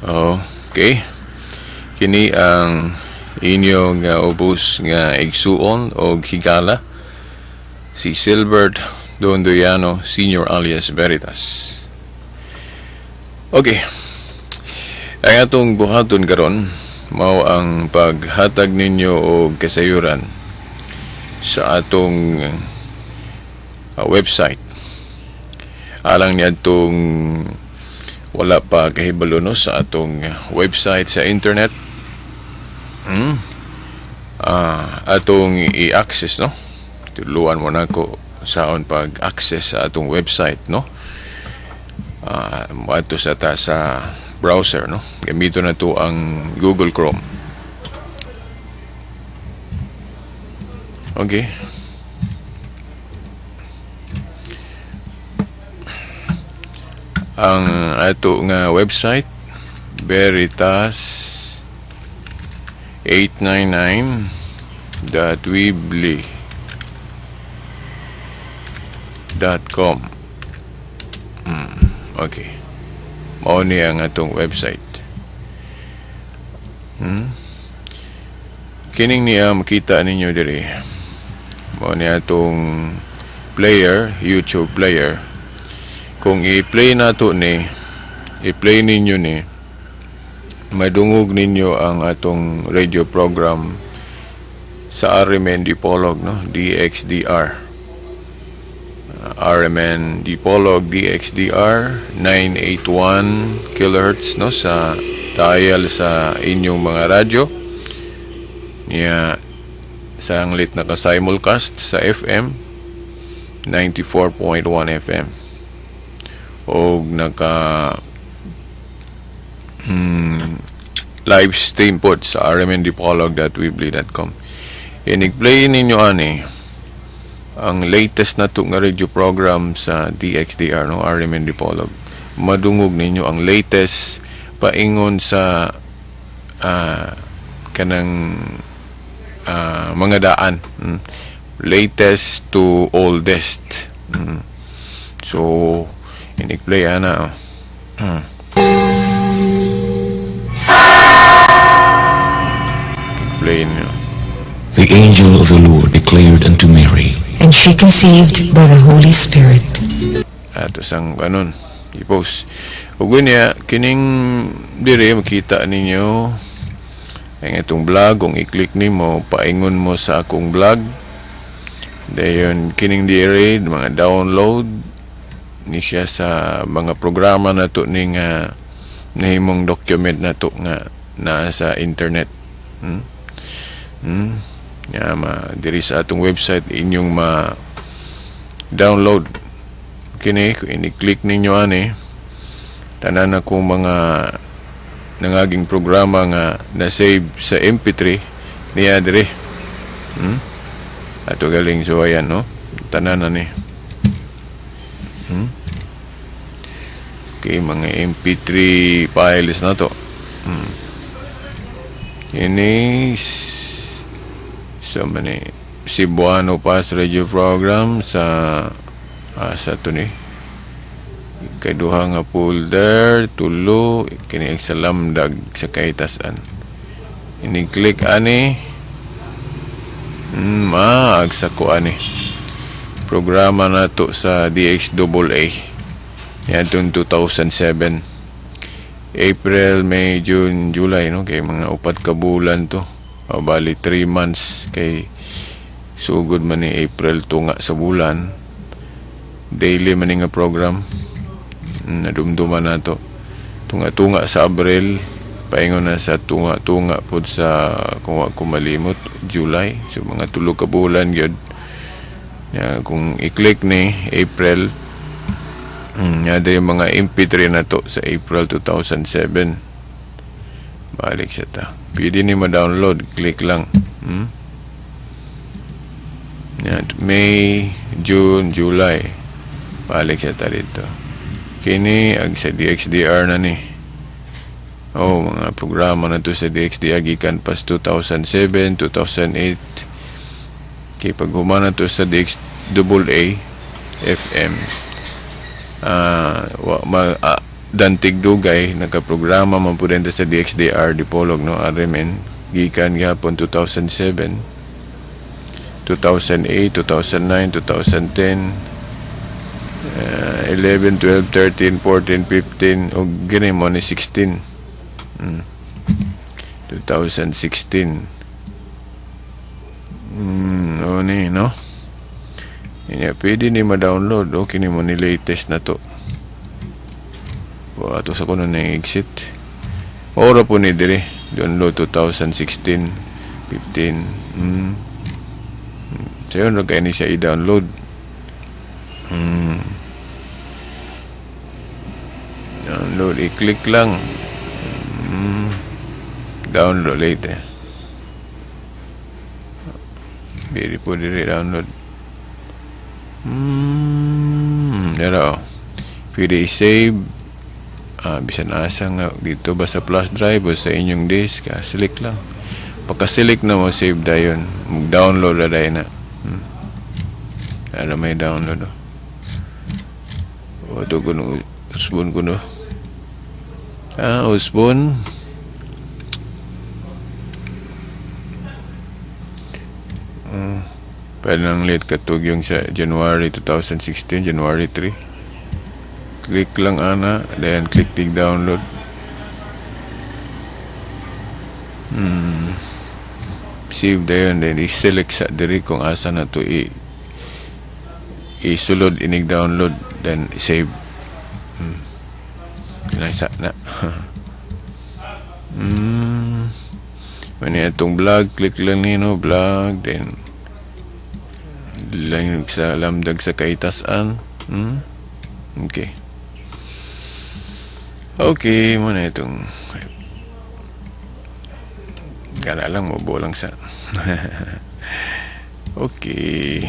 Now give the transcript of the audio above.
Okay. Kini ang inyong ubos nga igsuon o higala, si Silbert Dondoyano Senior alias Veritas. Okay. Ang atong buhaton karon mao ang paghatag ninyo og kasayuran sa atong website. Alang niadtong wala pa kahibalo no sa atong website sa internet, atong i-access no, tuluan mo na ko saon pag-access sa atong website no. Ato sa ta sa browser no, gamito na to ang Google Chrome. Okay. Ang ato nga website veritas899.weebly.com. Okay. Mao ni ang atong website. Kining niya makita ninyo diri. Mao ni atong player, YouTube player. Kung i-play nato ni, i-play ninyo ni, madungog ninyo ang atong radio program sa RMN Dipolog no, DXDR. RMN Dipolog DXDR 981 kHz no, sa dial sa inyong mga radyo. Niya sa anglit naka-simulcast sa FM 94.1 FM. O naka live stream po sa rmndipolog.weebly.com. I-play ninyo ani ang latest na to nga radio program sa DXDR no, RMN Dipolog. Madungog ninyo ang latest paingon sa kanang mga daan, latest to oldest. So ini-play ana. Play niyo. The angel of the Lord declared unto Mary, and she conceived by the Holy Spirit. Ato sang kanon i-post. Ug niya kining dire makita ninyo ang itong vlog. Kung i-click nimo, paingon mo sa akong vlog. Dayon kining dire mga download ni siya sa mga programa na to ni nga nahimong document na to nga nasa internet. Diri sa atong website inyong ma-download. Kini kung ini-click ninyo ani, tanan na kong mga nangaging programa nga na-save sa MP3 niya diri. Ato galing so ayan no, tanan na ni. Okay, mga MP3 files na to. Ini sa mani Cebuano Pass Radio Program sa to ni kaduha nga folder tulo kini sa lamdag sa kahitasan. Ini click ani maagsa ko ani programa na to sa DXAA yadtong 2007 April, May, June, July no, kay mga upat ka bulan to. Bali 3 months kay sugod man ni April tunga sa bulan. Daily man nga program. Nadumduman na to. Tunga-tunga sa Abril, paingon na sa tunga-tunga pod sa kung ako malimot July. So mga 3 ka bulan gyud. Kung i-click ni April, ada yung mga MP3 na to sa April 2007. Balik siya ta. Pwede ni ma-download. Click lang. May, June, July. Balik siya ta dito. Kini ag sa DXDR na ni. Mga programa na to sa DXDR gikan pas 2007, 2008. Kay pag humana to sa DXAA FM, Dantig Dugay nakaprograma man pud sa DXDR Dipolog no RMN gikan gihapon 2007, 2008, 2009, 2010, 11, 12, 13, 14, 15 o gini mo ni 16. 2016 o ni no inya pwede ni ma-download o kini mo ni latest na to. Ato sa kuno na exit. Ora po ni dire. Download 2016, 15. Sayon na kaya ni siya i-download. Download. I-click lang. Download later. Pwede po dire download. Dara o. Pwede i-save. Bisan asa nga dito ba sa flash drive o sa inyong disk select lang pagka-select na mo save dayon mag-download na dayon na may download o ito ko no usbon ko no usbon pwede nang late katug yung sa January 2016 January 3. Click lang ana, then click the download. Save dayon, then i-select sa diri kung asa na to isulod inig download, then save. Nasa na. Mani atong vlog, click lang ni no vlog, then lang sa lamdag sa kaitasan. Okay. Okay, muna itong gana lang mo bolang sa okay.